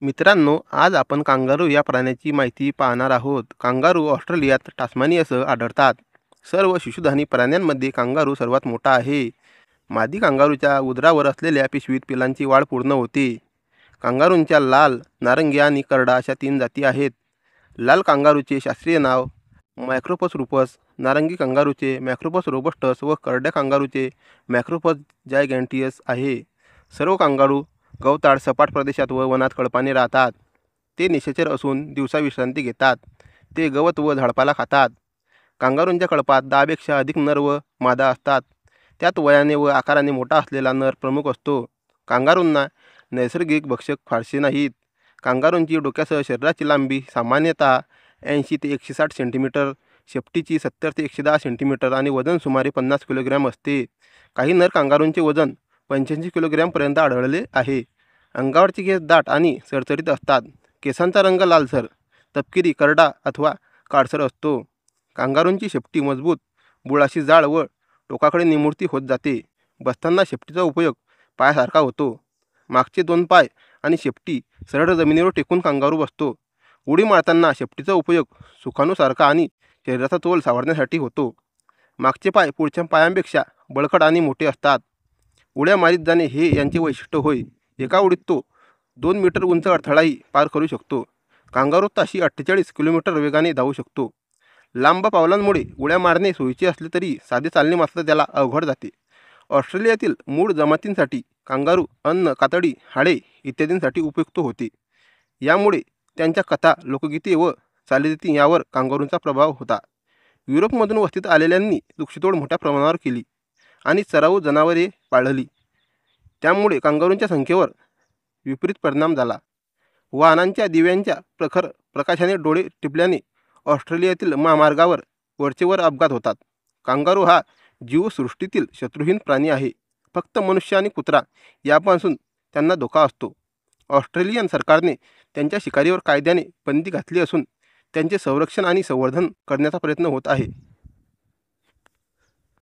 मित्रांनो, आज आपण कांगारू या प्राण्याची माहिती पाहणार आहोत. कांगारू ऑस्ट्रेलियात टास्मानियासह आढळतात. सर्व शिशुधानी प्राण्यांमध्ये कांगारू सर्वात मोठा आहे. मादी कांगारूच्या उदरावर असलेल्या पिशवीत पिलांची वाढ पूर्ण होते. कांगारूंच्या लाल, नारंगी आणि करडा अशा 3 जाती आहेत. लाल कांगारूचे शास्त्रीय नाव मॅक्रोपस रूपस, नारंगी कांगारूचे मॅक्रोपस रोबस्टस व करड्या कांगारूचे मॅक्रोपस जायगॅन्टियस आहे. सर्व कांगारू गवताळ, सपाट प्रदेशात व वनात कळपाने राहतात. ते निशाचर असून दिवसा विश्रांती घेतात. ते गवत व झाडपाला खातात. कांगारूंच्या कळपात 10 पेक्षा अधिक नर व मादा असतात. त्यात वयाने व आकाराने मोठा असलेला नर प्रमुख असतो. कांगारूंना नैसर्गिक भक्षक फारसे नाहीत. कांगारूंची डोक्यासह शरीराची लांबी सामान्यतः 80 ते 160 सेंटीमीटर, शेपटीची 70 ते 110 सेंटीमीटर आणि वजन सुमारे 50 किलोग्रॅम असते. काही नर कांगारूंचे वजन 85 किलोग्रॅमपर्यंत आढळले आहे. अंगावरचे केस दाट आणि चरचरीत असतात. केसांचा रंग लालसर, तपकिरी, करडा अथवा काळसर असतो. कांगारूंची शेपटी मजबूत, बुळाशी जाड व टोकाकडे निमुळती होत जाते. बसताना शेपटीचा उपयोग पायासारखा होतो. मागचे 2 पाय आणि शेपटी सरळ जमिनीवर टेकून कांगारू बसतो. उडी मारताना शेपटीचा उपयोग सुकाणूसारखा आणि शरीराचा तोल सावरण्यासाठी होतो. मागचे पाय पुढच्या पायांपेक्षा बळकट आणि मोठे असतात. उड्या मारीत जाणे हे यांचे वैशिष्ट्य होय. एका उडीत तो 2 मीटर उंच अडथळाही पार करू शकतो. कांगारू ताशी 48 किलोमीटर वेगाने धावू शकतो. लांब पावलांमुळे उड्या मारणे सोयीचे असले तरी साधे चालणे मात्र त्याला अवघड जाते. ऑस्ट्रेलियातील मूळ जमातींसाठी कांगारू अन्न, कातडी, हाडे इत्यादींसाठी उपयुक्त होते. यामुळे त्यांच्या कथा, लोकगीते व चालीरीती यावर कांगारूंचा प्रभाव होता. युरोपमधून वस्तीत आलेल्यांनी वृक्षतोड मोठ्या प्रमाणावर केली आणि चराऊ जनावरे पाळली. त्यामुळे कांगारूंच्या संख्येवर विपरीत परिणाम झाला. वाहनांच्या दिव्यांच्या प्रखर प्रकाशाने डोळे टिपल्याने ऑस्ट्रेलियातील महामार्गावर वरचेवर अपघात होतात. कांगारू हा जीवसृष्टीतील शत्रुहीन प्राणी आहे. फक्त मनुष्य आणि कुत्रा यापासून त्यांना धोका असतो. ऑस्ट्रेलियन सरकारने त्यांच्या शिकारीवर कायद्याने बंदी घातली असून त्यांचे संरक्षण आणि संवर्धन करण्याचा प्रयत्न होत आहे.